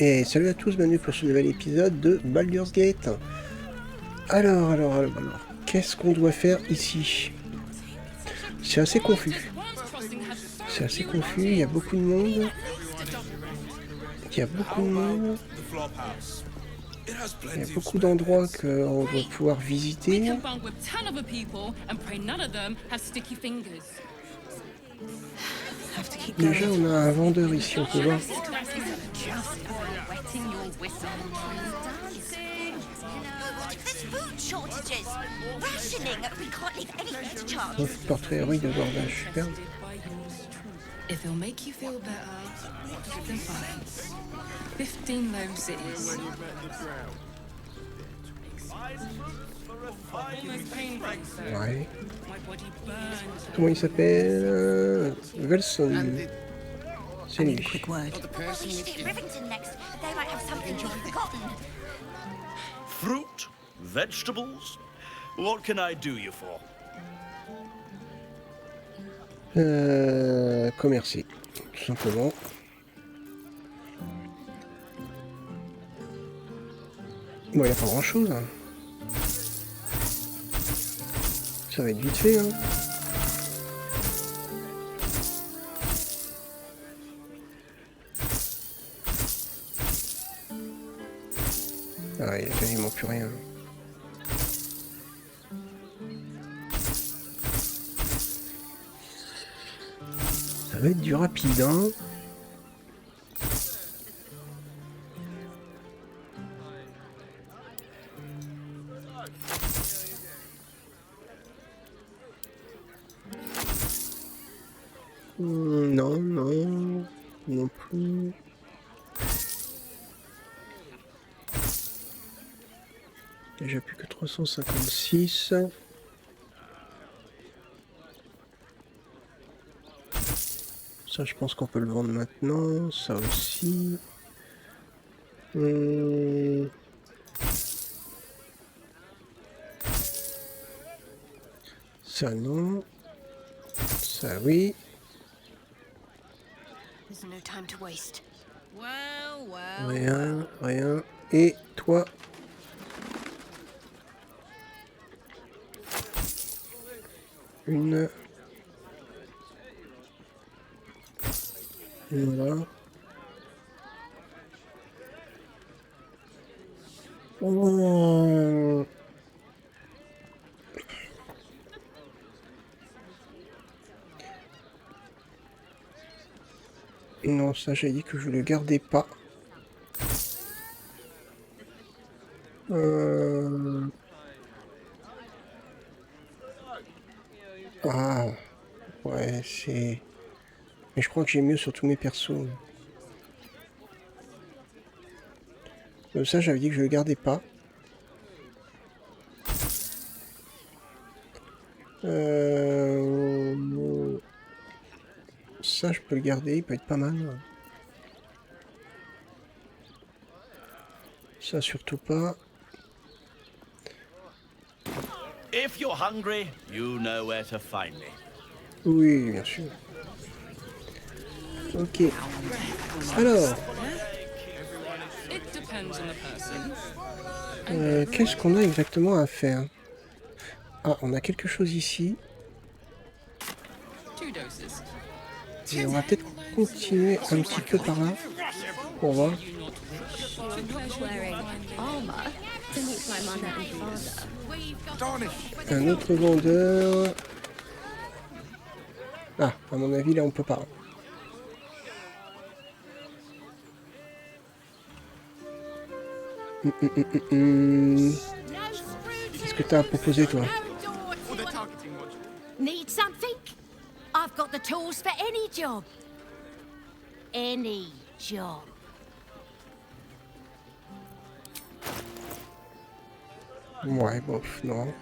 Et salut à tous, bienvenue pour ce nouvel épisode de Baldur's Gate. Alors, qu'est-ce qu'on doit faire ici? C'est assez confus. C'est assez confus, il y a beaucoup de monde. Il y a beaucoup d'endroits qu'on doit pouvoir visiter. Déjà, on a un vendeur ici, on peut voir. Portrait héroïque de Gordage, superbe. If it'll make you feel better, then fine. 15 Royaumes Oubliés. Ouais. Comment il s'appelle? Velson. C'est lui. Fruit, vegetables. What can I do you for? Commercer, tout simplement. Bon, il n'y a pas grand chose. Hein. Ça va être vite fait. Hein. Ah, il n'y a quasiment plus rien. Ça va être du rapide, hein. Non plus. Déjà plus que 356. Ça, je pense qu'on peut le vendre maintenant. Ça aussi. Ça, non. Ça, oui. Rien. Et toi? Une. Voilà. Non, ça j'ai dit que je le gardais pas. Ah, ouais, c'est... Mais je crois que j'ai mieux sur tous mes persos. Ça, j'avais dit que je le gardais pas. Ça, je peux le garder, il peut être pas mal. Ça, surtout pas. If you're hungry, you know where to find me. Oui, bien sûr. Ok. Alors. Qu'est-ce qu'on a exactement à faire? Ah, on a quelque chose ici. Et on va peut-être continuer un petit peu par là. Pour voir. Un autre vendeur. Ah, à mon avis, là, on peut pas. Qu'est-ce que t'as à proposer, toi? Need something? I've got the tools for any job. Any job. Ouais, bof, non.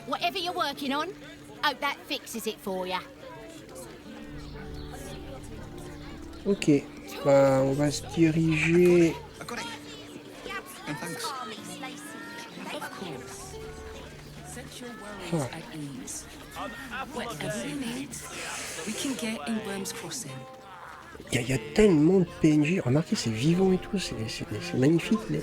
Whatever you're working on, hope that fixes it for ya. Ok, bah, on va se diriger... Ah. Whatever you need, we can get in Worms Crossing. y a tellement de PNJ. Remarquez, c'est vivant et tout, c'est magnifique. Mais...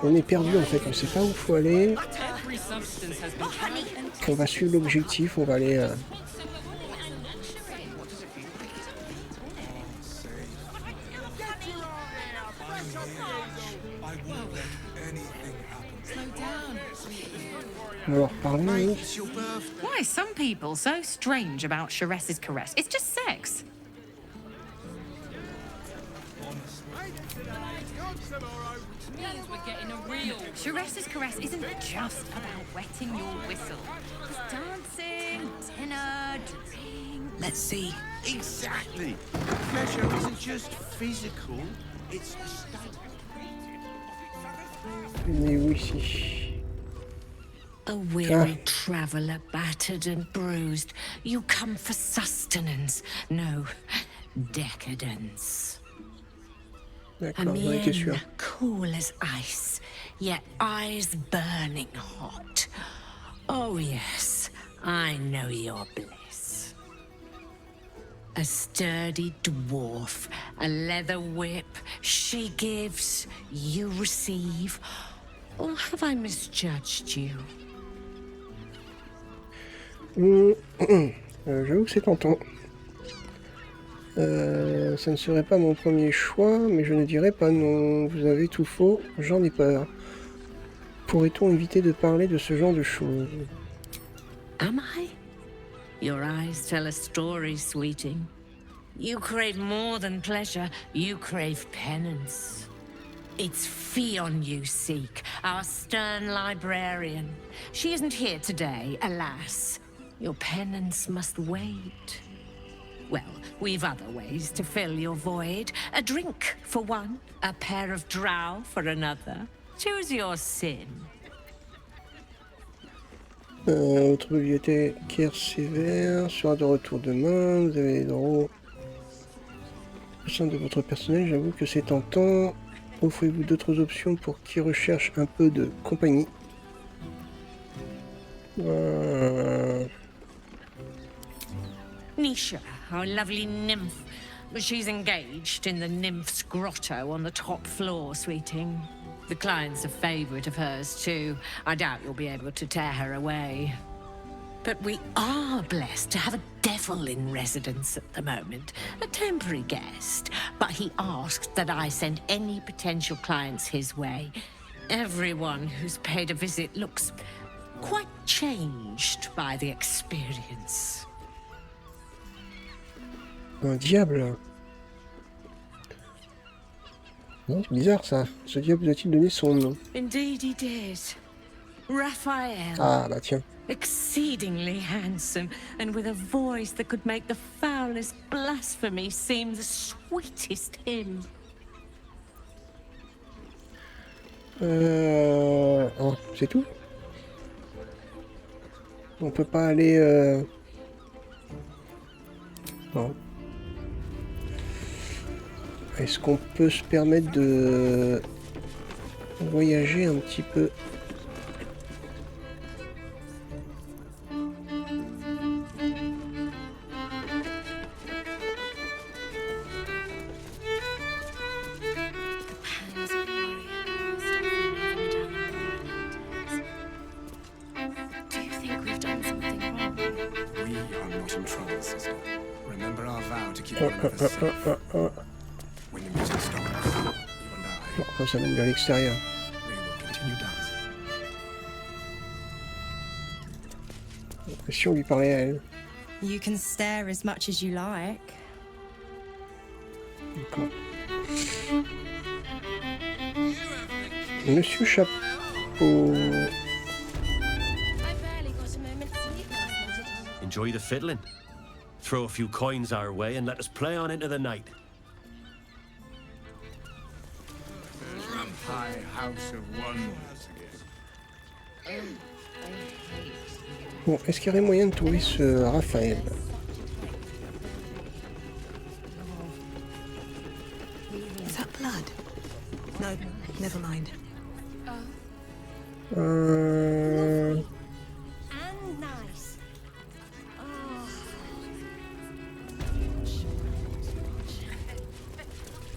On est perdu en fait, on sait pas où faut aller. On va suivre l'objectif, on va aller... Alors, parlons. Why are some people so strange about Chares's caress? It's just sex. Chares's caress isn't just about wetting your whistle. It's dancing, dinner, drink. Let's see. Exactly. Pleasure isn't just physical, it's a state. Mais où ici? A weary traveller, battered and bruised. You come for sustenance, no decadence. A D'accord, j'en étais sûr. mien cool as ice, yet eyes burning hot. Oh yes, I know your bliss. A sturdy dwarf, a leather whip, she gives, you receive. Or have I misjudged you? J'avoue que c'est tentant. Ça ne serait pas mon premier choix, mais je ne dirais pas non. Vous avez tout faux, j'en ai peur. Pourrait-on éviter de parler de ce genre de choses? Am I? Your eyes tell a story, sweeting. You crave more than pleasure, you crave penance. It's Fion you seek, our stern librarian. She isn't here today, alas. Your penance must wait. Well, we've other ways to fill your void. A drink for one, a pair of drow for another. Choose your sin. Votre bibliothécaire sévère sera de retour demain. Vous avez les droits au sein de votre personnel. J'avoue que c'est tentant. Offrez-vous d'autres options pour qui recherche un peu de compagnie. Nisha, our lovely nymph. She's engaged in the nymph's grotto on the top floor, sweeting. The client's a favorite of hers, too. I doubt you'll be able to tear her away. But we are blessed to have a devil in residence at the moment. A temporary guest. But he asked that I send any potential clients his way. Everyone who's paid a visit looks quite changed by the experience. Un diable. Non, c'est bizarre ça. Ce diable vous a-t-il donné son nom? Indeed he did. Raphaël. Ah bah tiens. Exceedingly handsome, and with a voice that could make the foulest blasphemy seem the sweetest hymn. Oh, c'est tout? On peut pas aller... Non. Est-ce qu'on peut se permettre de voyager un petit peu? Do you think we've done something wrong? We are not in trouble, sister. Remember our vow to keep one another safe. When the music stops, you and I, Bon, ça mène vers l'extérieur. we will continue dancing. Si on lui parlait à elle. You can stare as much as you like. D'accord. Monsieur Chapeau. I barely got a moment's sleep last night at all. Enjoy the fiddling. Throw a few coins our way and let us play on into the night. High House of Wonders again. Bon, est-ce qu'il y aurait moyen de trouver ce Raphaël? Is that blood? No, never mind.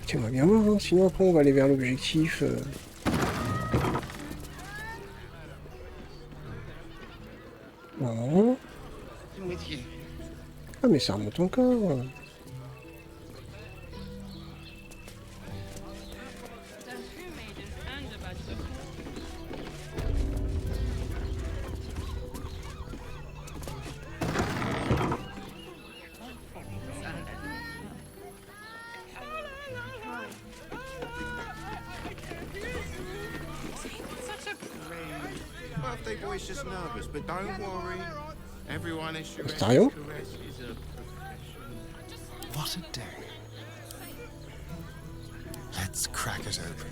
Tiens-moi bien voir, hein. Sinon après on va aller vers l'objectif. Non. Ah mais ça remonte encore. Birthday boy's just nervous, but don't worry. Everyone is sure. Sérieux? What a day. Let's crack it open.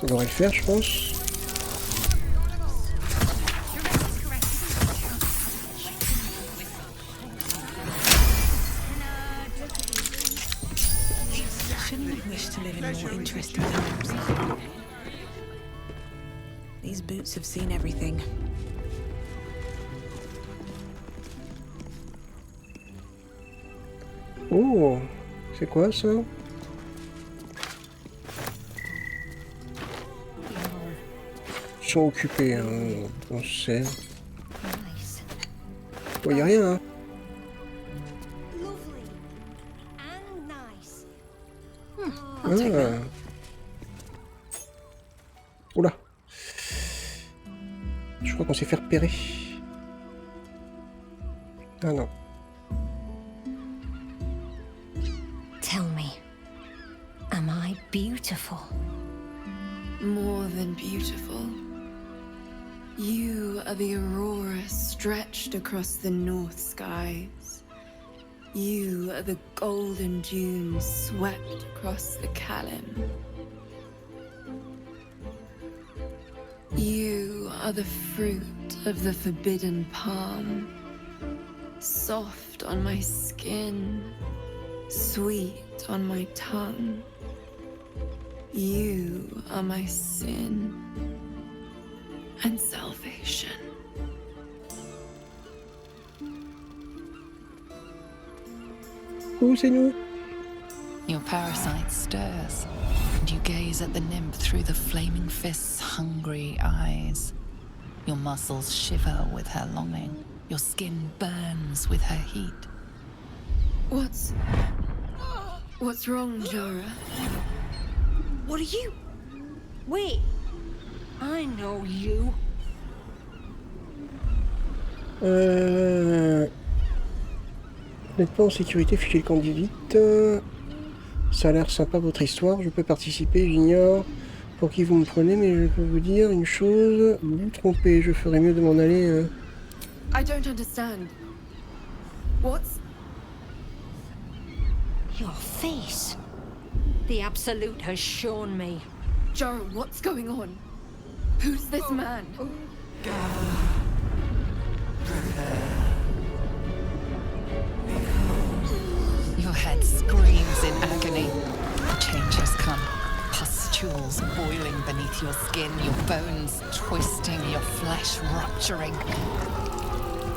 Ça devrait le faire, je pense. To live in more interesting times. These boots have seen everything. Oh, c'est quoi ça? Ils sont occupés, hein, on sait. Oh, y a rien, hein. Ah. Oula. Je crois qu'on s'est fait repérer. Ah non. Tell me, am I beautiful? More than beautiful. You are the aurora stretched across the north skies. You are the golden dunes swept across the Calym. You are the fruit of the forbidden palm, soft on my skin, sweet on my tongue. You are my sin and salvation. Oh, c'est nous. Your parasite stirs, and you gaze at the nymph through the flaming fist's hungry eyes. Your muscles shiver with her longing. Your skin burns with her heat. What's wrong, Jara? What are you? Wait, I know you. Vous n'êtes pas en sécurité, fichez le camp vite. Ça a l'air sympa votre histoire, je peux participer, j'ignore pour qui vous me prenez, mais je peux vous dire une chose, vous vous trompez, je ferais mieux de m'en aller. I don't understand. What's... Your face. The absolute has shown me. Jara, what's going on? Who's this man? Your head screams in agony. The change has come. Pustules boiling beneath your skin, your bones twisting, your flesh rupturing.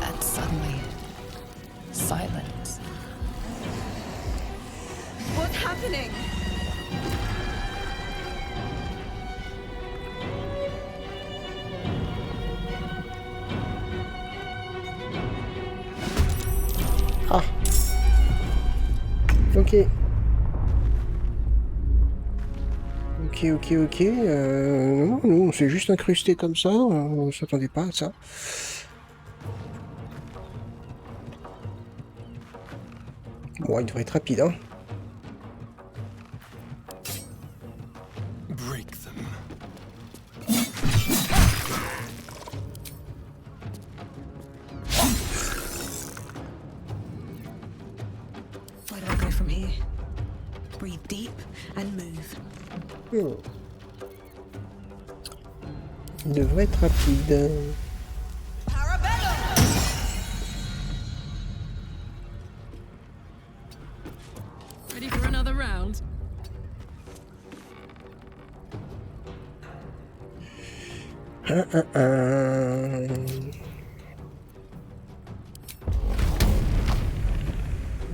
And suddenly, silence. What's happening? Ah. Ok. Ok. Non, on s'est juste incrusté comme ça, on s'attendait pas à ça. Bon, il devrait être rapide, hein. Break them. Where do I go from here? Breathe deep and move. Il devrait être rapide. Ready for another round?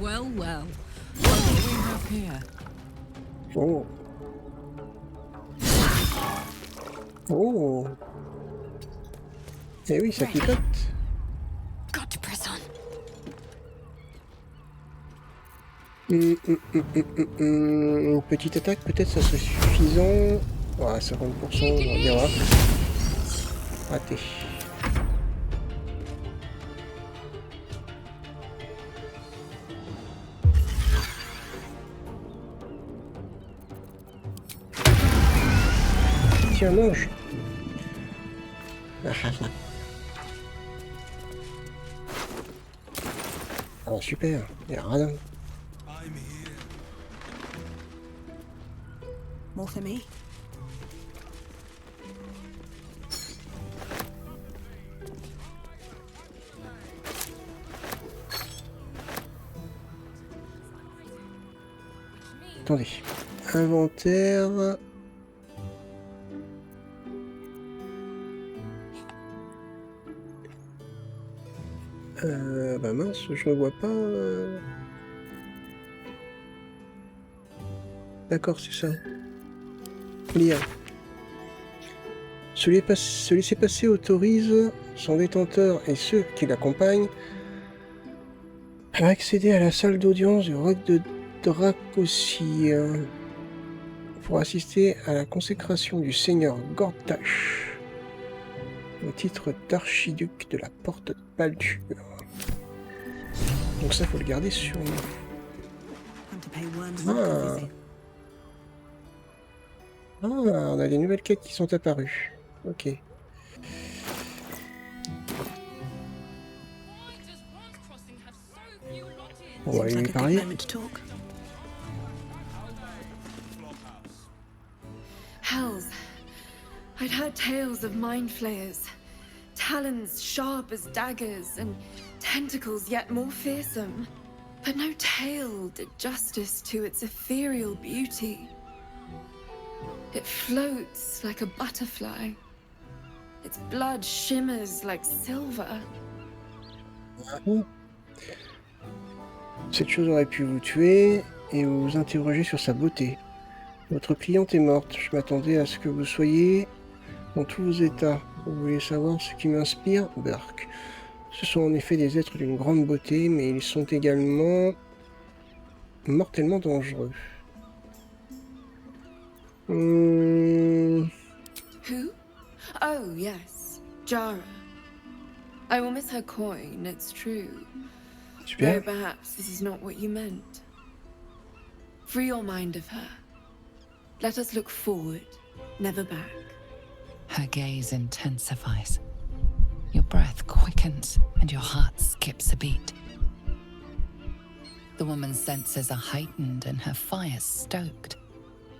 Well, well. What do we have here? Oh. Oh. Eh oui, ça picote. Got to press on. Une petite attaque, peut-être, ça serait suffisant. Ouais, 50%, on verra. Raté. Tiens, mange. Ah, super, il y a rien. More for me. Attendez. Inventaire. Bah mince, je ne vois pas. D'accord, c'est ça. Lire. Se laisser passer autorise son détenteur et ceux qui l'accompagnent à accéder à la salle d'audience du roc de Dracosia pour assister à la consécration du seigneur Gortash au titre d'archiduc de la porte de Baldur. Donc ça, faut le garder sur nous. Ah, on a des nouvelles quêtes qui sont apparues. Ok. On va aller lui parler. Hells. I'd heard tales of mind flayers. Talons sharp as daggers and tentacles yet more fearsome. But no tale did justice to its ethereal beauty. It floats like a butterfly. Its blood shimmers like silver. Cette chose aurait pu vous tuer et vous interroger sur sa beauté. Votre cliente est morte. Je m'attendais à ce que vous soyez dans tous vos états. Vous voulez savoir ce qui m'inspire? Burke. Ce sont en effet des êtres d'une grande beauté, mais ils sont également mortellement dangereux. Who? Oh, yes. Jara. I will miss her coin, it's true. Super. Though perhaps this is not what you meant. Free your mind of her. Let us look forward, never back. Her gaze intensifies. Your breath quickens and your heart skips a beat. The woman's senses are heightened and her fire stoked.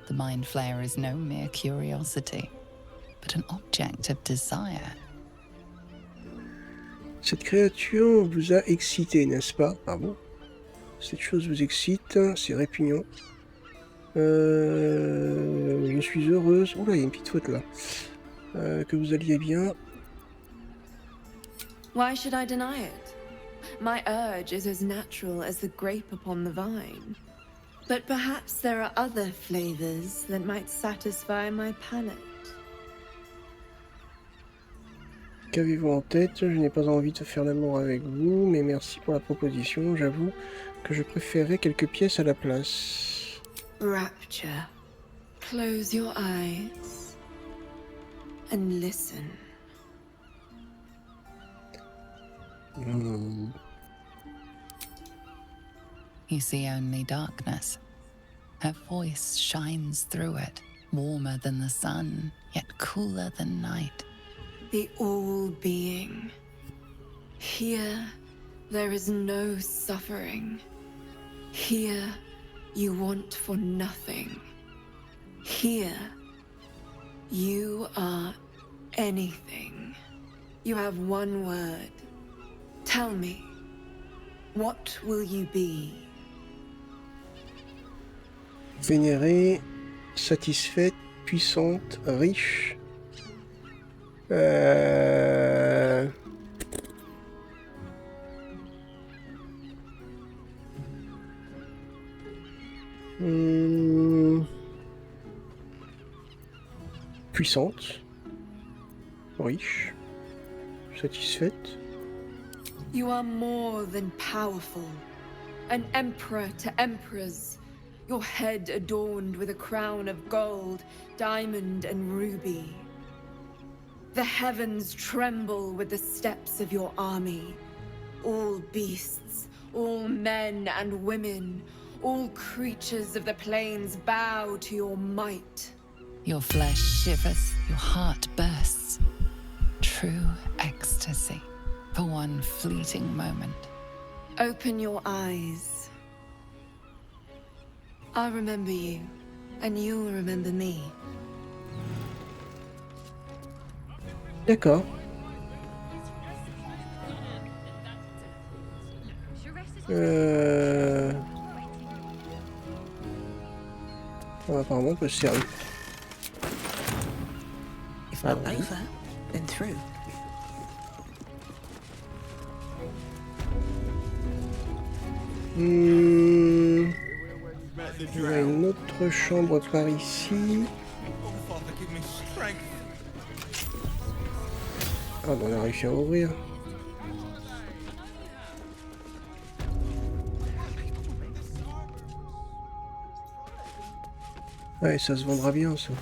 The mind flayer is no mere curiosity, but an object of desire. Cette créature vous a excité, n'est-ce pas? Ah bon? Cette chose vous excite, c'est répugnant. Je suis heureuse. Oh là, il y a une petite faute là. Que vous alliez bien. Why should I deny it? My urge is as natural as the grape upon the vine. But perhaps there are other flavors that might satisfy my palate. Qu'avez-vous en tête? Je n'ai pas envie de faire l'amour avec vous, mais merci pour la proposition. J'avoue que je préférerais quelques pièces à la place. Rapture. Close your eyes and listen. You see only darkness. Her voice shines through it, warmer than the sun, yet cooler than night. The all-being. Here, there is no suffering. Here, you want for nothing. Here, you are anything. You have one word. Tell me, what will you be? Vénérée, satisfaite, puissante, riche. puissante, riche, satisfaite. You are more than powerful. An emperor to emperors. Your head adorned with a crown of gold, diamond, and ruby. The heavens tremble with the steps of your army. All beasts, all men and women, all creatures of the plains bow to your might. Your flesh shivers, your heart bursts. True ecstasy for one fleeting moment. Open your eyes. I'll remember you, and you'll remember me. D'accord. Apparemment, on peut se servir. If not over, then through. Il y a une autre chambre par ici. Ah, on a réussi à ouvrir. Ouais, ça se vendra bien, ça.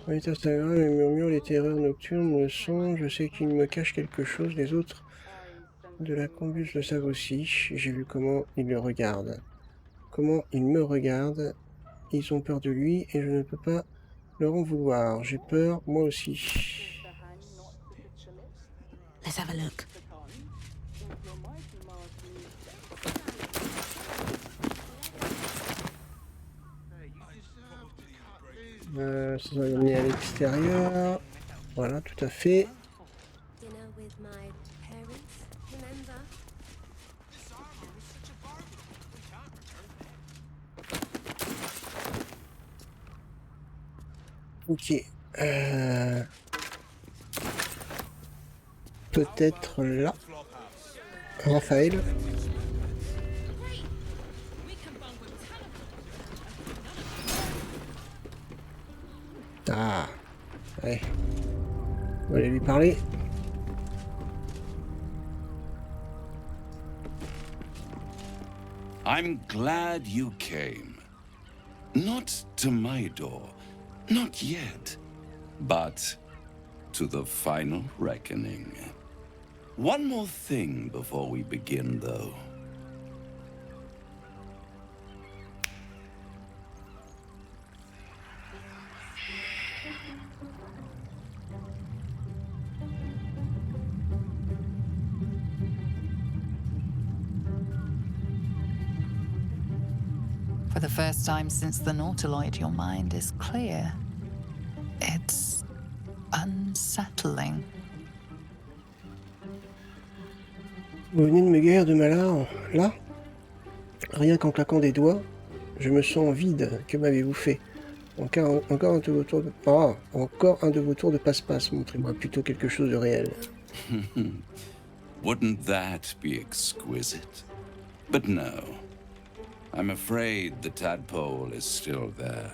Oui, Instagram, les murmures, les terreurs nocturnes, le son, je sais qu'il me cache quelque chose, les autres de la combuse le savent aussi. J'ai vu comment ils le regardent. Comment ils me regardent. Ils ont peur de lui et je ne peux pas leur en vouloir. J'ai peur, moi aussi. Let's have a look. Ça va l'amener à l'extérieur. Voilà, tout à fait. Ok. Peut-être là. Raphaël. Ah. Ouais. On va aller lui parler. I'm glad you came. Not to my door. Not yet, but to the final reckoning. One more thing before we begin, though. For the first time since the Nautiloid, your mind is clear. It's unsettling. Vous venez de me guérir de ma larme, là? Rien qu'en claquant des doigts, je me sens vide. Que m'avez-vous fait? Encore un de vos tours de... Ah, encore un de vos tours de passe-passe. Montrez-moi plutôt quelque chose de réel. Wouldn't that be exquisite? But no. I'm afraid the tadpole is still there.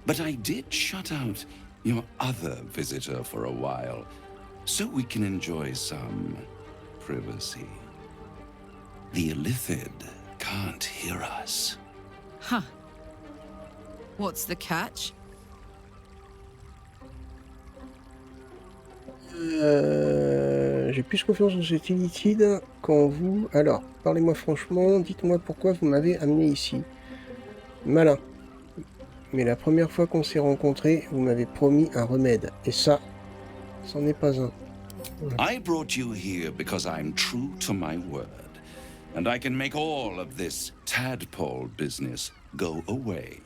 But I did shut out your other visitor for a while, so we can enjoy some privacy. The Illithid can't hear us. Huh. What's the catch? J'ai plus confiance en cet illithide qu'en vous. Alors, parlez-moi franchement, dites-moi pourquoi vous m'avez amené ici. Malin. Mais la première fois qu'on s'est rencontrés, vous m'avez promis un remède. Et ça, c'en est pas un. I brought you here because I'm true to my word. And I can make all of this tadpole business go away.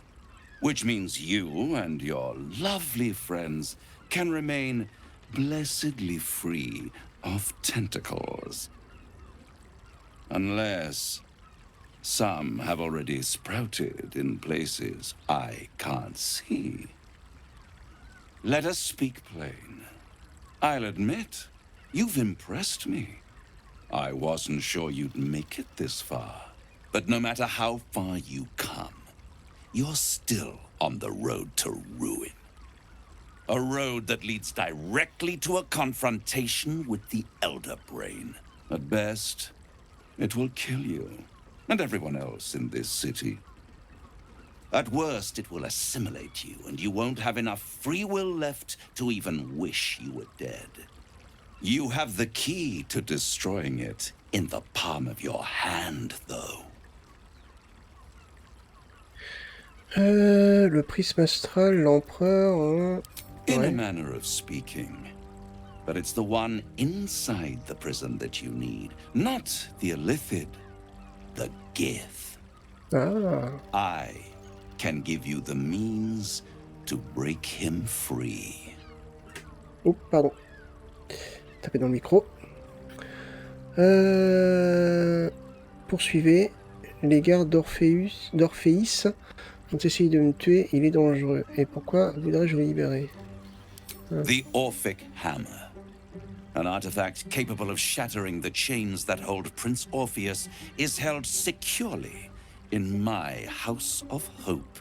Which means you and your lovely friends can remain blessedly free of tentacles. Unless some have already sprouted in places I can't see. Let us speak plain. I'll admit, you've impressed me. I wasn't sure you'd make it this far. But no matter how far you come, you're still on the road to ruin. A road that leads directly to a confrontation with the Elder Brain. At best, it will kill you, and everyone else in this city. At worst, it will assimilate you, and you won't have enough free will left to even wish you were dead. You have the key to destroying it in the palm of your hand, though. Le prisme astral, l'empereur... In a manner of speaking. But it's the one inside the prison that you need, not the Illithid, the Gith. Ah. I can give you the means to break him free. Oh, pardon. Tapez dans le micro. Poursuivez. Les gardes d'Orphéis ont essayé de me tuer, il est dangereux. Et pourquoi voudrais-je le libérer? The Orphic Hammer. An artifact capable of shattering the chains that hold Prince Orpheus is held securely in my House of Hope,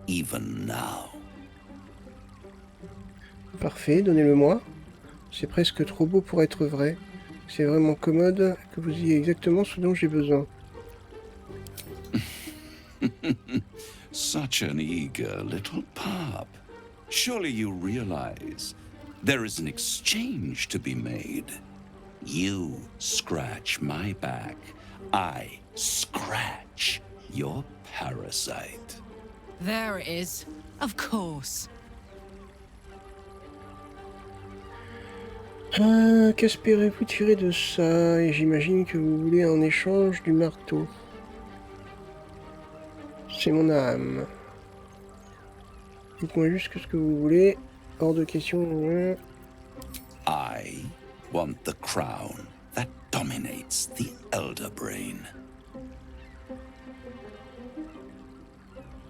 even now. Parfait, donnez-le-moi. C'est presque trop beau pour être vrai. C'est vraiment commode que vous ayez exactement ce dont j'ai besoin. Such an eager little pup. Surely you realize there is an exchange to be made. You scratch my back, I scratch your parasite. There it is. Of course. Qu'espérez-vous tirer de ça? Et j'imagine que vous voulez en échange du marteau. C'est mon âme. Dites-moi juste ce que vous voulez. Hors de question. I want the crown that dominates the Elder Brain.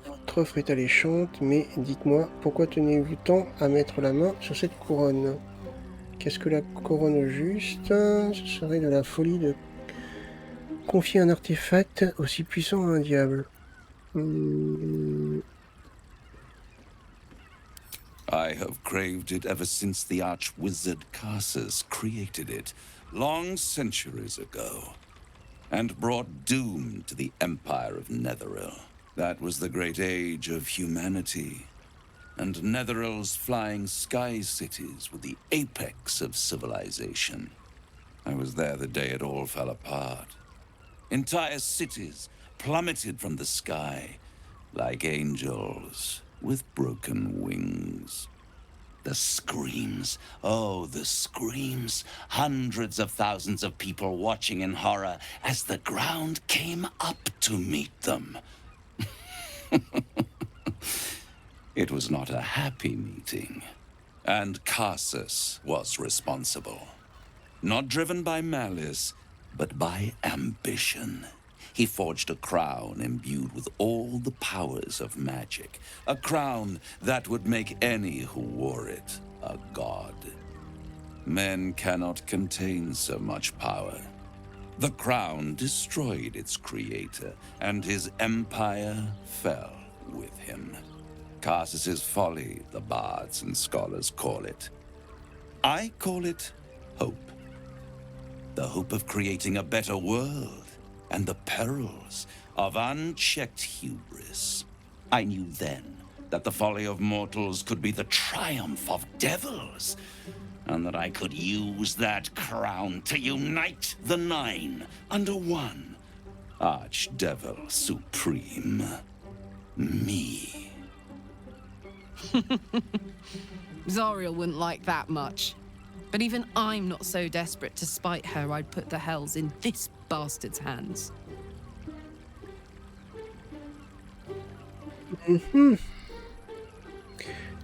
Votre offre est alléchante, mais dites-moi, pourquoi tenez-vous tant à mettre la main sur cette couronne? Qu'est-ce que la couronne au juste? Ce serait de la folie de confier un artefact aussi puissant à un diable. I have craved it ever since the arch-wizard Carsus created it, long centuries ago, and brought doom to the Empire of Netheril. That was the great age of humanity, and Netheril's flying sky cities were the apex of civilization. I was there the day it all fell apart. Entire cities plummeted from the sky like angels with broken wings. The screams, oh, the screams. Hundreds of thousands of people watching in horror as the ground came up to meet them. It was not a happy meeting, and Carsus was responsible. Not driven by malice, but by ambition. He forged a crown imbued with all the powers of magic. A crown that would make any who wore it a god. Men cannot contain so much power. The crown destroyed its creator, and his empire fell with him. Carsus's folly, the bards and scholars call it. I call it hope. The hope of creating a better world. And the perils of unchecked hubris. I knew then that the folly of mortals could be the triumph of devils, and that I could use that crown to unite the Nine under one Archdevil Supreme. Me. Zariel wouldn't like that much. But even I'm not so desperate to spite her I'd put the hells in this bastard's hands.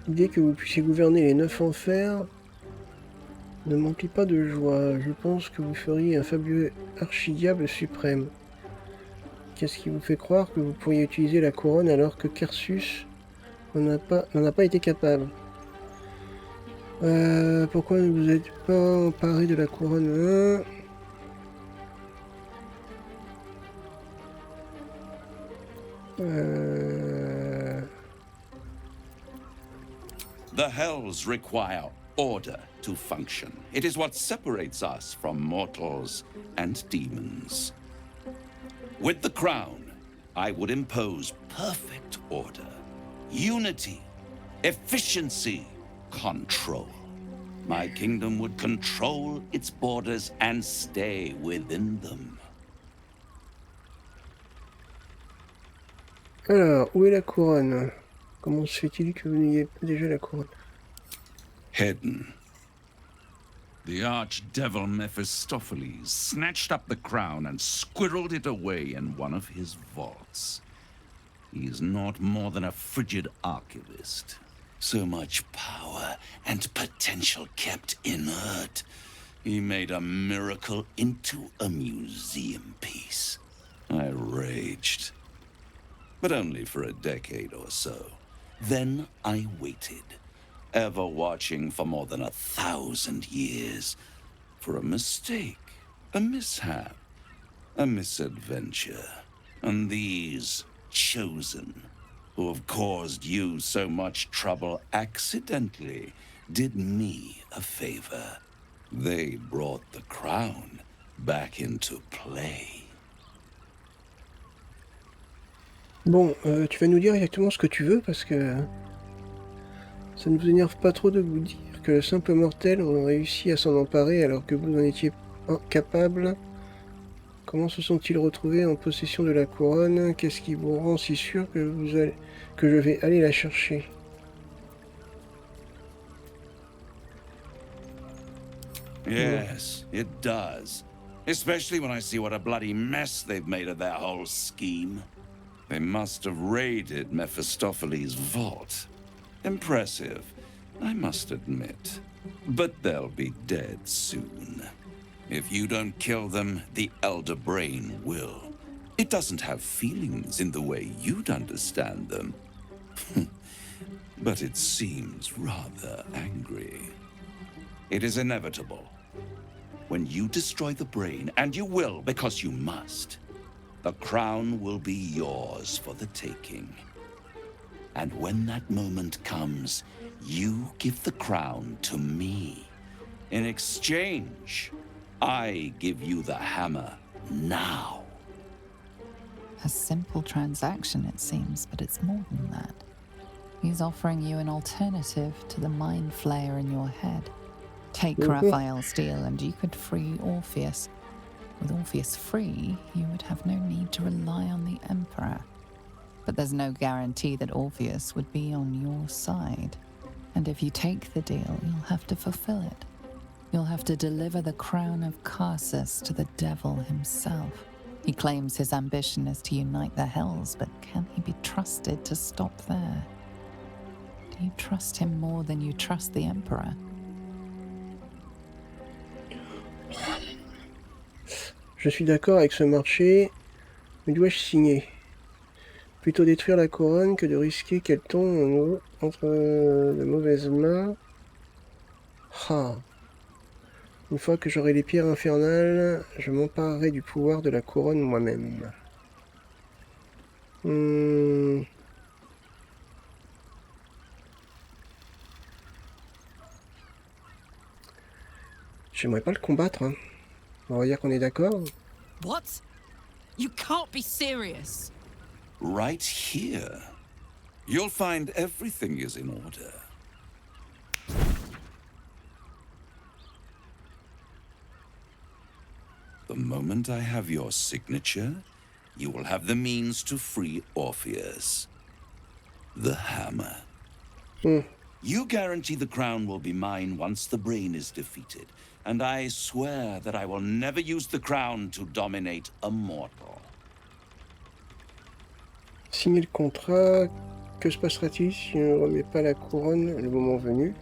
L'idée que vous puissiez gouverner les 9 enfers ne m'emplit pas de joie. Je pense que vous feriez un fabuleux archidiable suprême. Qu'est-ce qui vous fait croire que vous pourriez utiliser la couronne alors que Carsus n'en a pas été capable? Pourquoi ne vous êtes pas emparé de la couronne? The hells require order to function. It is what separates us from mortals and demons. With the crown, I would impose perfect order, unity, efficiency, control. My kingdom would control its borders and stay within them. Alors, où est la couronne? Comment se fait-il que vous n'ayez pas déjà la couronne? Hidden. The archdevil Mephistopheles snatched up the crown and squirreled it away in one of his vaults. He is not more than a frigid archivist. So much power and potential kept inert. He made a miracle into a museum piece. I raged. But only for a decade or so. Then I waited, ever watching for more than 1,000 years, for a mistake, a mishap, a misadventure. And these chosen, who have caused you so much trouble accidentally, did me a favor. They brought the crown back into play. Bon, tu vas nous dire exactement ce que tu veux, parce que ça ne vous énerve pas trop de vous dire que le simple mortel ont réussi à s'en emparer alors que vous n'en étiez pas capable. Comment se sont-ils retrouvés en possession de la couronne? Qu'est-ce qui vous rend si sûr que je vais aller la chercher? Yes, it does. Especially when I see what a bloody mess they've made of their whole scheme. They must have raided Mephistopheles' vault. Impressive, I must admit. But they'll be dead soon. If you don't kill them, the Elder Brain will. It doesn't have feelings in the way you'd understand them. But it seems rather angry. It is inevitable. When you destroy the brain, and you will because you must, the crown will be yours for the taking. And when that moment comes, you give the crown to me. In exchange, I give you the hammer now. A simple transaction, it seems, but it's more than that. He's offering you an alternative to the mind flayer in your head. Take Raphael's deal and you could free Orpheus. With Orpheus free, you would have no need to rely on the Emperor. But there's no guarantee that Orpheus would be on your side. And if you take the deal, you'll have to fulfill it. You'll have to deliver the crown of Carsus to the devil himself. He claims his ambition is to unite the hells, but can he be trusted to stop there? Do you trust him more than you trust the Emperor? Je suis d'accord avec ce marché, mais dois-je signer? Plutôt détruire la couronne que de risquer qu'elle tombe entre de mauvaises mains. Ah. Une fois que j'aurai les pierres infernales, je m'emparerai du pouvoir de la couronne moi-même. J'aimerais pas le combattre, hein. On va dire qu'on est d'accord. What? You can't be serious. Right here. You'll find everything is in order. The moment I have your signature, you will have the means to free Orpheus. The hammer. You guarantee the crown will be mine once the brain is defeated, and I swear that I will never use the crown to dominate a mortal. Signer le contrat. Que se passera-t-il si je ne remets pas la couronne le moment venu?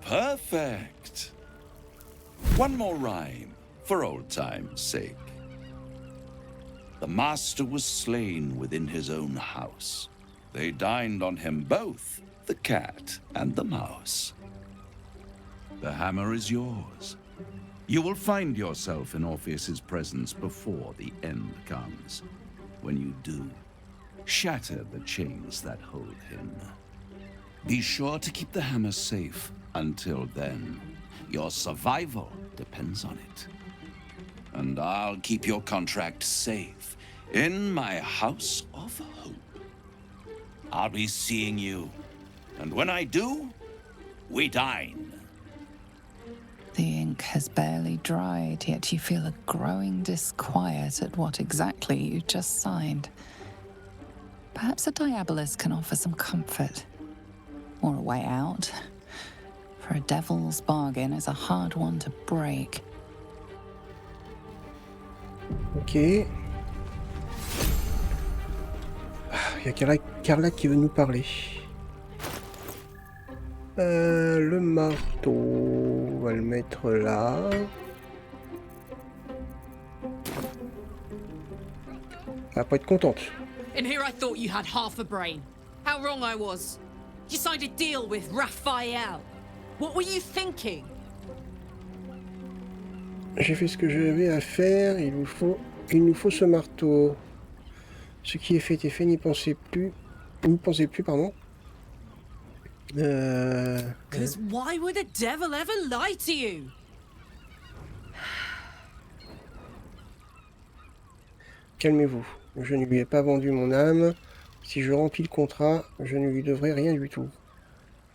Perfect. One more rhyme, for old time's sake. The master was slain within his own house. They dined on him both, the cat and the mouse. The hammer is yours. You will find yourself in Orpheus's presence before the end comes. When you do, shatter the chains that hold him. Be sure to keep the hammer safe until then. Your survival depends on it. And I'll keep your contract safe in my house of hope. I'll be seeing you. And when I do, we dine. The ink has barely dried, yet you feel a growing disquiet at what exactly you just signed. Perhaps a diabolist can offer some comfort. Or a way out. For a devil's bargain is a hard one to break. Ok. Il y a Carla qui veut nous parler. Le marteau, on va le mettre là. Elle va pas être contente. In here I thought you had half a brain. How wrong I was. You signed a deal with Raphaël. What were you thinking? J'ai fait ce que j'avais à faire, il nous faut ce marteau. Ce qui est fait est fait, n'y pensez plus, pardon. Because why would a devil ever lie to you? Calmez-vous, je ne lui ai pas vendu mon âme. Si je remplis le contrat, je ne lui devrai rien du tout.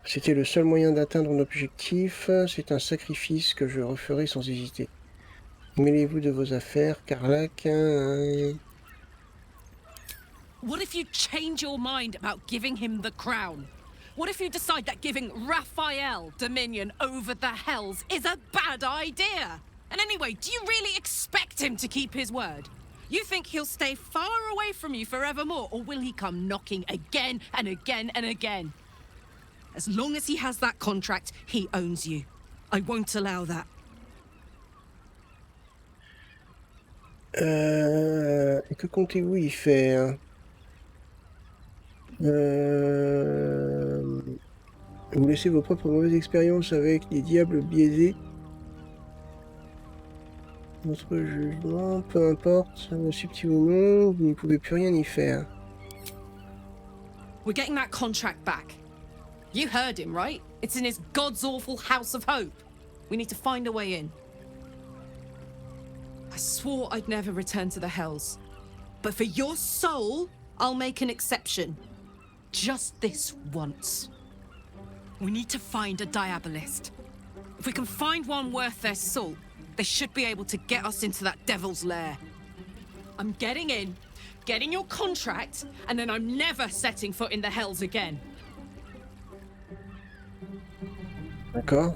C'était le seul moyen d'atteindre mon objectif, c'est un sacrifice que je referai sans hésiter. Mêlez-vous de vos affaires, Carlac. What if you change your mind about giving him the crown? What if you decide that giving Raphael dominion over the Hells is a bad idea? And anyway, do you really expect him to keep his word? You think he'll stay far away from you forevermore, or will he come knocking again and again and again? As long as he has that contract, he owns you. I won't allow that. Et que comptez-vous y faire? Vous laissez vos propres mauvaises expériences avec les diables biaisés. Votre jugement, peu importe, subtil ou non, vous ne pouvez plus rien y faire. We're getting that contract back. You heard him, right? It's in his God's awful house of hope. We need to find a way in. I swore I'd never return to the Hells. But for your soul, I'll make an exception. Just this once. We need to find a diabolist. If we can find one worth their salt, they should be able to get us into that devil's lair. I'm getting in, getting your contract, and then I'm never setting foot in the Hells again. D'accord.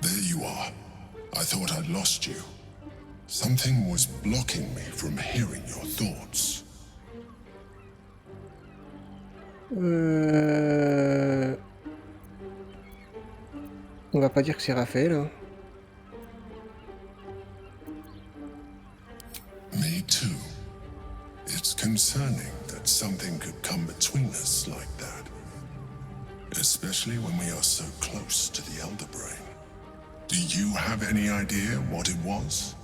There you are. I thought I'd lost you. Something was blocking me from hearing your thoughts. On va pas dire que c'est Raphaël. Hein. Me too. It's concerning that something could come between us like that. Especially when we are so close to the Elder Brain. Do you have any idea what it was?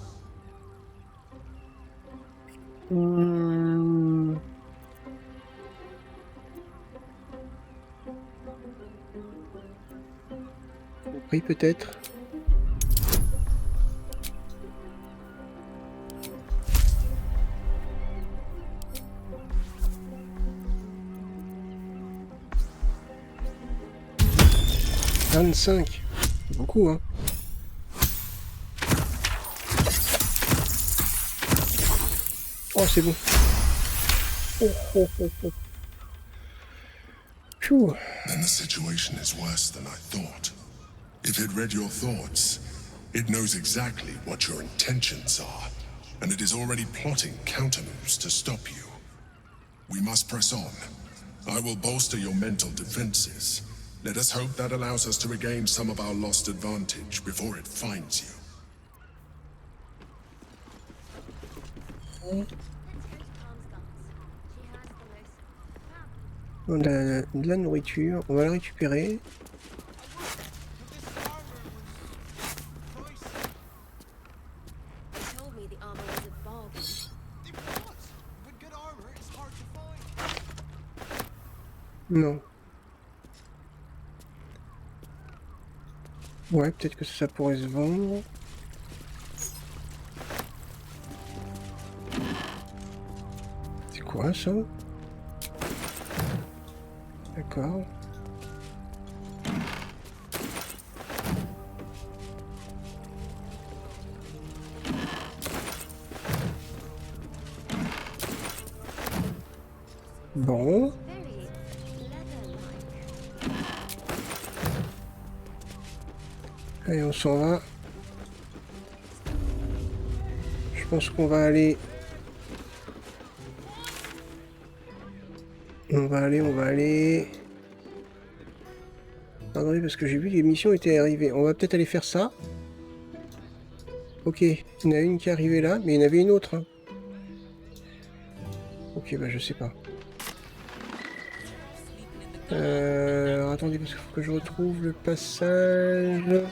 Oui, peut-être. « 25 ». Beaucoup, hein. Oh, c'est bon. Oh, oh, oh, oh. Phew. Then the situation is worse than I thought. If it read your thoughts, it knows exactly what your intentions are, and it is already plotting countermoves to stop you. We must press on. I will bolster your mental defenses. Let us hope that allows us to regain some of our lost advantage before it finds you. On a de la nourriture, on va la récupérer. Non. Ouais, peut-être que ça pourrait se vendre. C'est quoi ça? D'accord. Bon. Allez, on s'en va. Je pense qu'on va aller... On va aller... Attendez, parce que j'ai vu que les missions étaient arrivées. On va peut-être aller faire ça. Ok, il y en a une qui est arrivée là, mais il y en avait une autre. Hein. Ok, bah je sais pas. Attendez, parce qu'il faut que je retrouve le passage.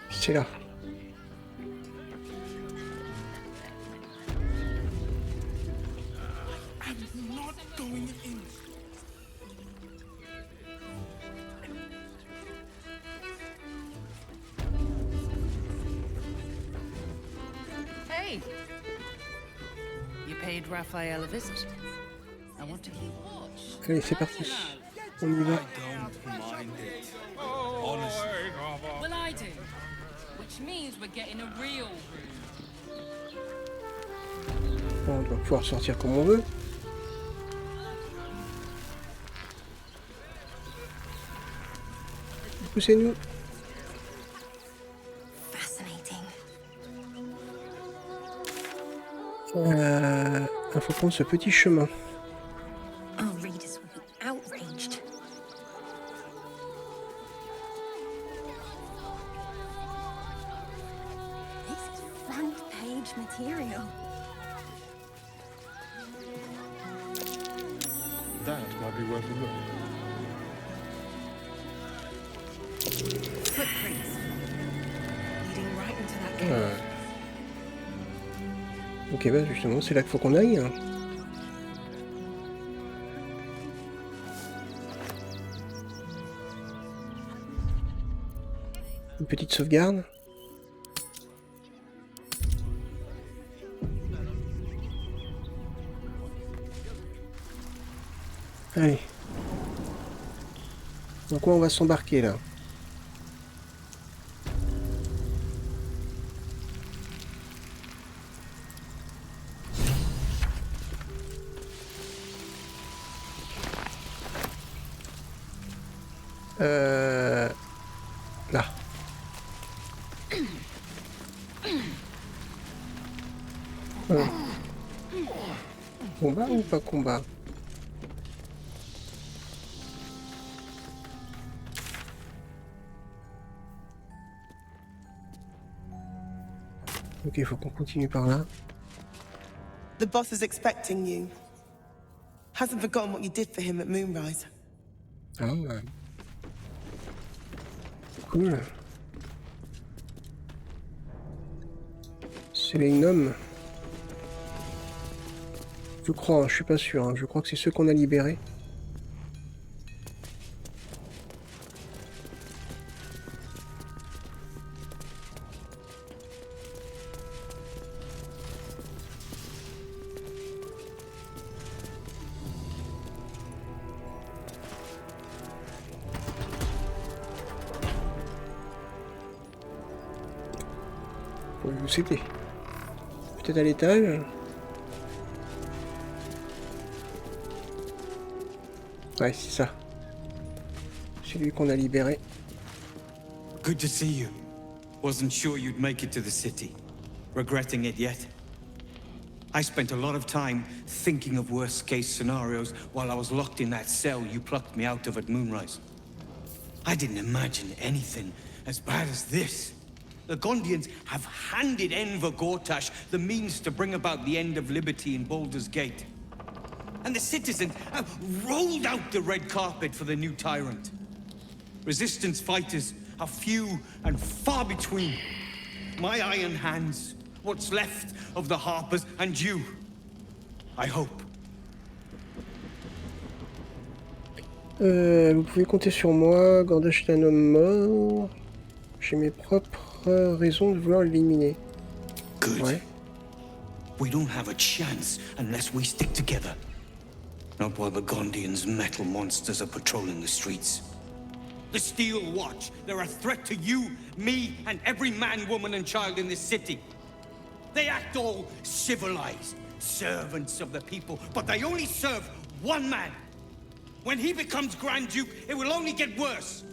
C'est là. Hey! You paid Raphaël a visit. I want to keep watch. Allez, c'est parti. On y va. Well, I do. Which means we're getting a real room. On doit pouvoir sortir comme on veut. Poussez-nous. Il faut prendre ce petit chemin. Our readers will be outraged. This is front-page material. That might be worth a look. Footprints leading right into that cave. Ok, bah justement, c'est là qu'il faut qu'on aille. Une petite sauvegarde. Allez. Dans quoi on va s'embarquer là? Là. Combat ou pas combat? Ok, il faut qu'on continue par là. The boss is expecting you. Hasn't forgotten what you did for him at Moonrise. Ah ouais. Cool. C'est les gnomes. Je crois, hein, je suis pas sûr. Hein. Je crois que c'est ceux qu'on a libérés. Où c'était? Peut-être à l'étage? Ouais, c'est ça. C'est lui qu'on a libéré. Good to see you. Wasn't sure you'd make it to the city. Regretting it yet? I spent a lot of time thinking of worst-case scenarios while I was locked in that cell you plucked me out of at Moonrise. I didn't imagine anything as bad as this. The Gondians have handed Enver Gortash the means to bring about the end of liberty in Baldur's Gate. And the citizens have rolled out the red carpet for the new tyrant. Resistance fighters are few and far between. My iron hands, what's left of the Harpers, and you. I hope. Vous pouvez compter sur moi. Gordash est un homme mort. J'ai mes propres raisons de vouloir l'éliminer. Good. Ouais. We don't have a chance unless we stick together. Not while the Gondians' metal monsters are patrolling the streets. The Steel Watch, they're a threat to you, me, and every man, woman, and child in this city. They act all civilized, servants of the people, but they only serve one man. When he becomes Grand Duke, it will only get worse.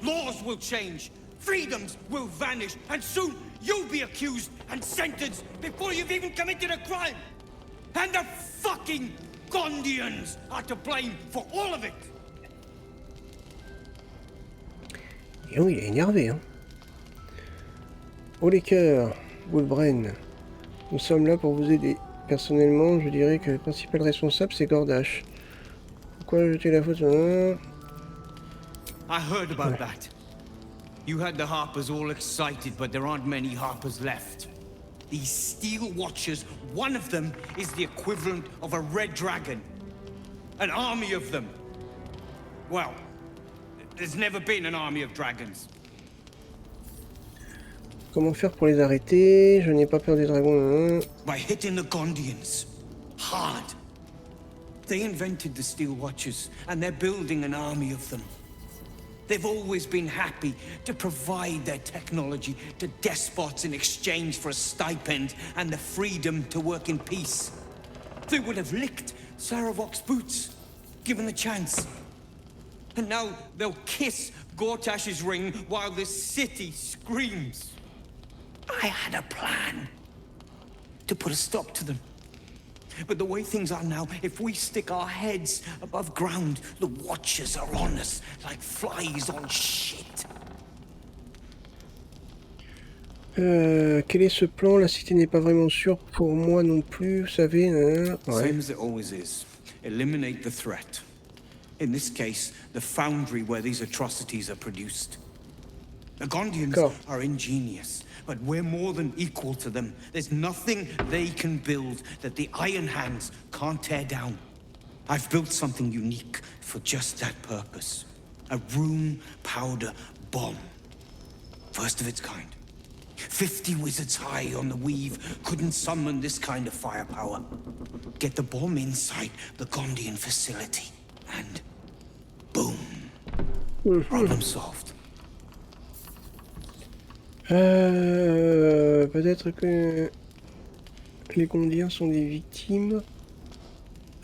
Laws will change, freedoms will vanish, and soon you'll be accused and sentenced before you've even committed a crime. And the fucking Gondians are to blame for all of it. Et oui, il est énervé, hein. Oh les cœurs, Wolbren, nous sommes là pour vous aider. Personnellement, je dirais que le principal responsable, c'est Gordash. Pourquoi jeter la faute I heard about that. You had the Harpers all excited, but there aren't many Harpers left. These Steel Watchers, one of them is the equivalent of a red dragon. An army of them. Well, there's never been an army of dragons. Comment faire pour les arrêter? Je n'ai pas peur des dragons. By hitting the Gondians. Hard. They invented the Steel Watchers, and they're building an army of them. They've always been happy to provide their technology to despots in exchange for a stipend and the freedom to work in peace. They would have licked Saravok's boots, given the chance. And now they'll kiss Gortash's ring while the city screams. I had a plan to put a stop to them. But the way things are now, if we stick our heads above ground, the Watchers are on us like flies on shit. Quel est ce plan? La cité n'est pas vraiment sûre pour moi non plus, vous savez. Ouais. Same as it always is. Eliminate the threat. In this case, the foundry where these atrocities are produced. The Gondians are ingenious, but we're more than equal to them. There's nothing they can build that the Iron Hands can't tear down. I've built something unique for just that purpose. A room powder bomb. First of its kind. 50 wizards high on the weave couldn't summon this kind of firepower. Get the bomb inside the Gondian facility, and boom. Problem solved. Peut-être que les Gondiens sont des victimes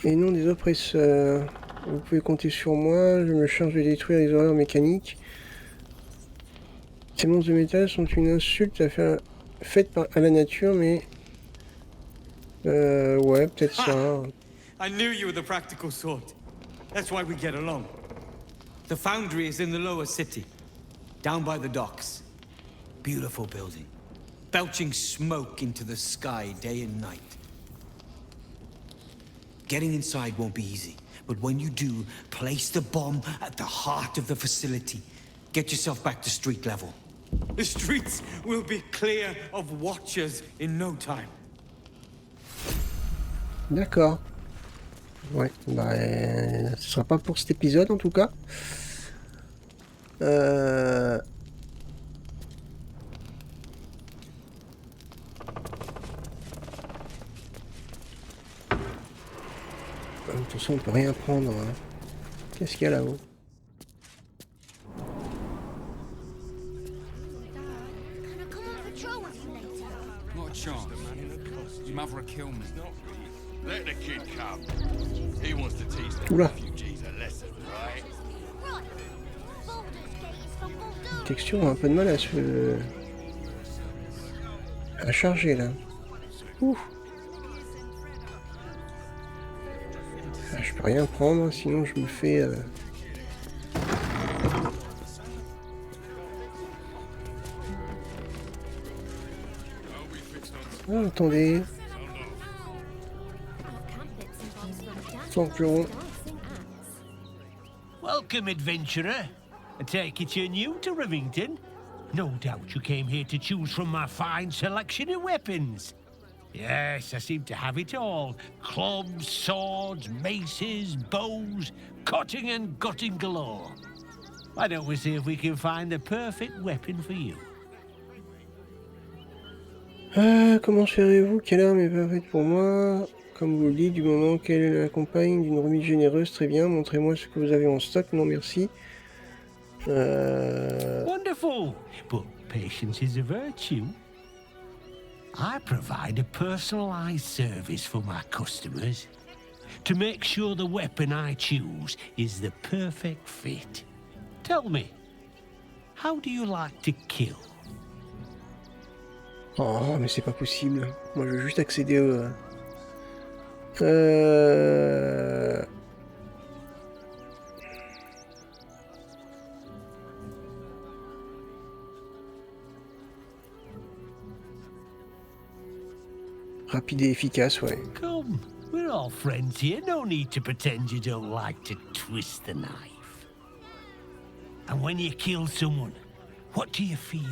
et non des oppresseurs. Vous pouvez compter sur moi, je me charge de détruire les horreurs mécaniques. Ces monstres de métal sont une insulte faite à la nature, mais... ouais, peut-être ça. I knew you were the practical sort. That's why we get along. The foundry is in the lower city, down by the docks. Beautiful building, belching smoke into the sky day and night. Getting inside won't be easy, but when you do, place the bomb at the heart of the facility. Get yourself back to street level. The streets will be clear of Watchers in no time. D'accord. Ouais, bah, ce sera pas pour cet épisode en tout cas. De toute façon, on peut rien prendre. Hein. Qu'est-ce qu'il y a là-haut? Not a chance. Your mother will kill me. Let the kid come. He wants to teach the refugees a lesson, right? Texture a un peu de mal à charger là. Ouf. Ah, je peux rien prendre, sinon je me fais... Ah, attendez. Forgeron. Welcome, adventurer. I take it you're new to Rivington. No doubt you came here to choose from my fine selection of weapons. Yes, I seem to have it all. Clubs, swords, maces, bows, cutting and gutting galore. Why don't we see if we can find the perfect weapon for you? Comment gérez-vous? Quelle arme est parfaite pour moi? Comme vous le dites, du moment qu'elle accompagne d'une remise généreuse, très bien. Montrez-moi ce que vous avez en stock. Non, merci. Wonderful, but patience is a virtue. I provide a personalized service for my customers to make sure the weapon I choose is the perfect fit. Tell me, how do you like to kill? Oh, mais c'est pas possible. Moi, je veux juste accéder au... Rapide et efficace, ouais. Come, we're all friends here. No need to pretend you don't like to twist the knife. And when you kill someone, what do you feel?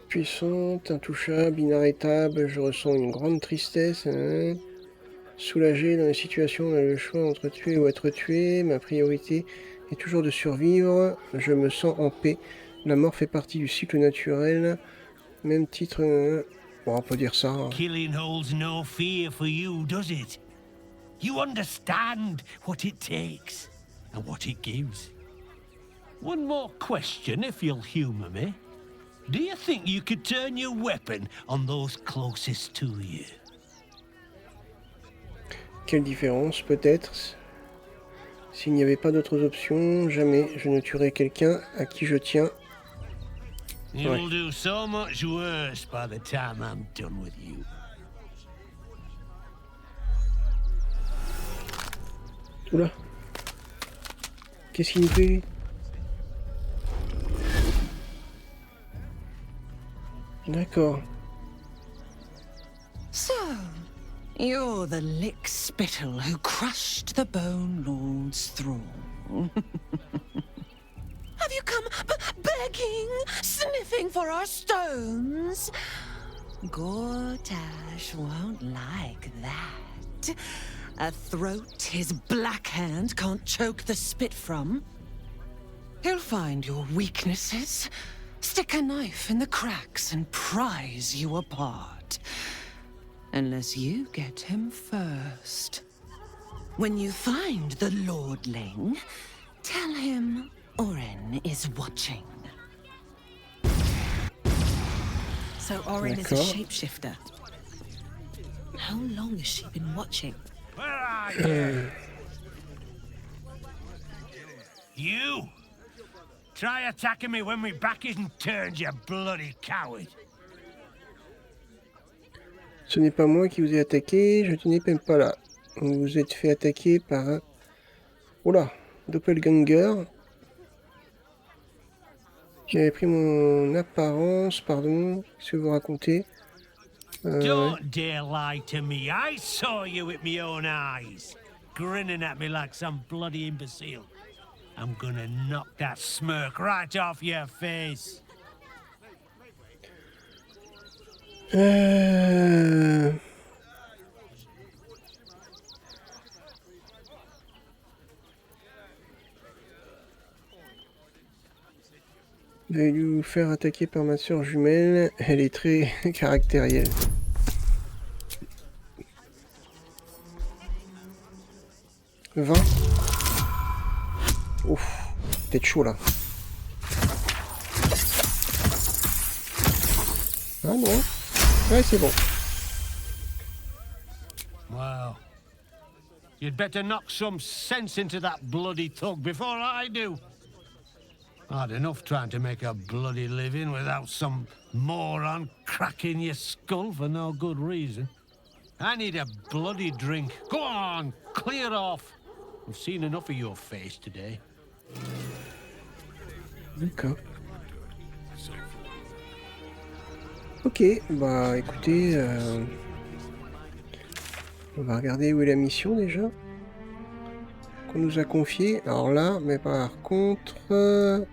Puissante, intouchable, inarrêtable, je ressens une grande tristesse. Soulagé dans les situations où on a le choix entre tuer ou être tué. Ma priorité est toujours de survivre. Je me sens en paix. La mort fait partie du cycle naturel. Même titre... Bon, on peut dire ça. Hein. Killing holds no fear for you, does it? You understand what it takes and what it gives. One more question, if you'll humor me. Do you think you could turn your weapon on those closest to you? Quelle différence, peut-être? S'il n'y avait pas d'autres options, jamais je ne tuerais quelqu'un à qui je tiens. You'll do so much worse by the time I'm done with you. Oula. Qu'est-ce qu'il nous fait, lui? D'accord. So, you're the lick-spittle who crushed the Bone Lord's thrall. Have you come begging, sniffing for our stones? Gortash won't like that. A throat his black hand can't choke the spit from. He'll find your weaknesses, stick a knife in the cracks and prise you apart. Unless you get him first. When you find the Lordling, tell him Oren is watching. So Oren is a shapeshifter. How long has she been watching? Where are you? You! Try attacking me when my back isn't turned, you bloody coward! Ce n'est pas moi qui vous ai attaqué, je n'étais même pas là. Vous vous êtes fait attaquer par un... Oula, doppelganger. Qui avait pris mon apparence, pardon. Qu'est-ce que vous racontez? Don't dare lie to me. I saw you with my own eyes, grinning at me like some bloody imbecile. I'm gonna knock that smirk right off your face. Vous avez dû vous faire attaquer par ma soeur jumelle. Elle est très caractérielle. Ouf, peut-être chaud là. Ah non. Ouais, c'est bon. Wow. You'd better knock some sense into that bloody thug before I do. Hard enough trying to make a bloody living without some moron cracking your skull for no good reason. I need a bloody drink. Go on, clear off. I've seen enough of your face today. D'accord. Ok, bah écoutez, on va regarder où est la mission déjà qu'on nous a confiée. Alors là, mais par contre, on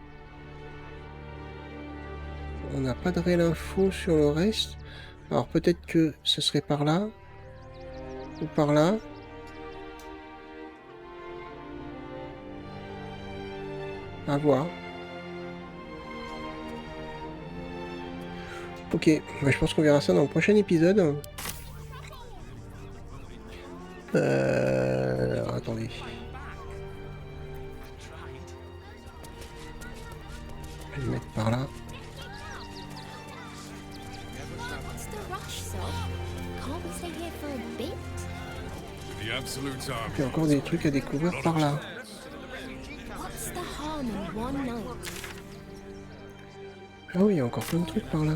n'a pas de réelle info sur le reste. Alors peut-être que ce serait par là ou par là. À voir. Ok, bah, je pense qu'on verra ça dans le prochain épisode. Alors, attendez. Je vais le mettre par là. Il y a encore des trucs à découvrir par là. Ah oui, il y a encore plein de trucs par là.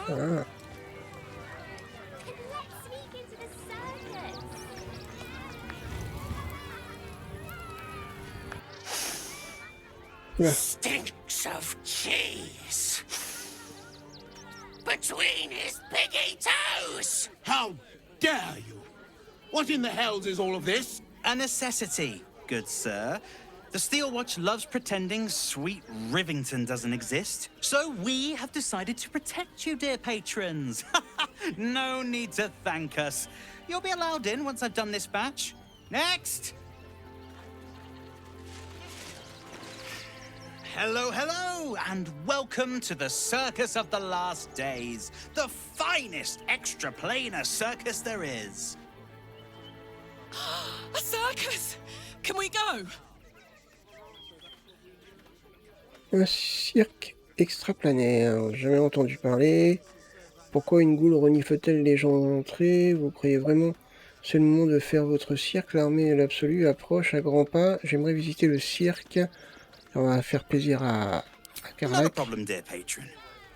Ah. Stinks of cheese between his piggy toes. How dare you? What in the hells is all of this? A necessity, good sir. The Steel Watch loves pretending sweet Rivington doesn't exist. So we have decided to protect you, dear patrons. No need to thank us. You'll be allowed in once I've done this batch. Next! Hello, hello, and welcome to the Circus of the Last Days, the finest extra-planar circus there is. A circus! Can we go? Un cirque extraplanaire, jamais entendu parler. Pourquoi une goule renifle-t-elle les gens d'entrée? Vous croyez vraiment c'est le moment de faire votre cirque? L'armée de l'absolu approche à grands pas. J'aimerais visiter le cirque. On va faire plaisir à Carlac. Not a problem, dear patron.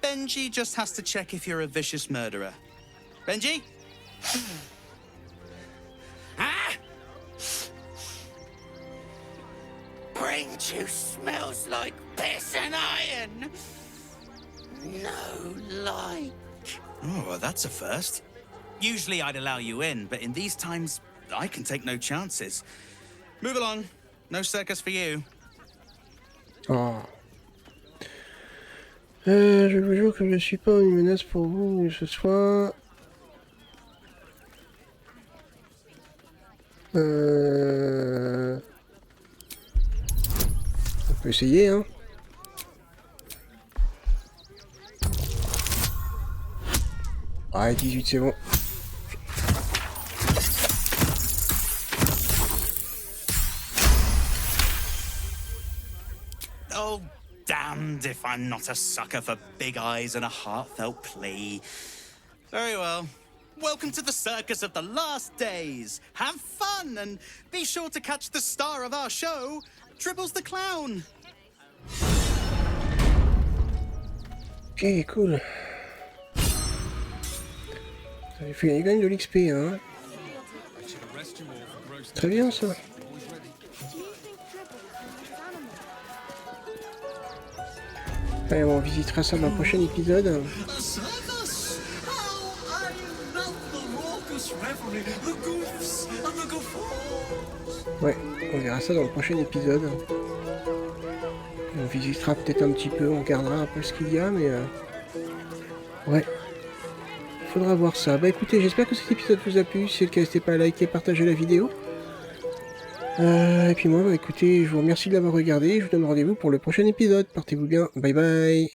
Benji just has to check if you're a vicious murderer. Benji? Ah! Brain juice smells like piss and iron. No like. Oh, well, that's a first. Usually I'd allow you in, but in these times, I can take no chances. Move along. No circus for you. Oh. Je vous jure que je ne suis pas une menace pour vous ce soir. On peut essayer, hein. Ah, 18, c'est bon. Oh, damned if I'm not a sucker for big eyes and a heartfelt plea. Very well. Welcome to the Circus of the Last Days. Have fun and be sure to catch the star of our show, Dribbles the Clown. Ok, cool. Ça fait une gagne de l'XP, hein. Très bien, ça. Allez, on visitera ça dans le prochain épisode. Ouais, on verra ça dans le prochain épisode. On visitera peut-être un petit peu, on regardera un peu ce qu'il y a, mais... Ouais. Faudra voir ça. Bah écoutez, j'espère que cet épisode vous a plu. Si c'est le cas, n'hésitez pas à liker et partager la vidéo. Et puis moi, bah écoutez, je vous remercie de l'avoir regardé. Je vous donne rendez-vous pour le prochain épisode. Portez-vous bien. Bye bye.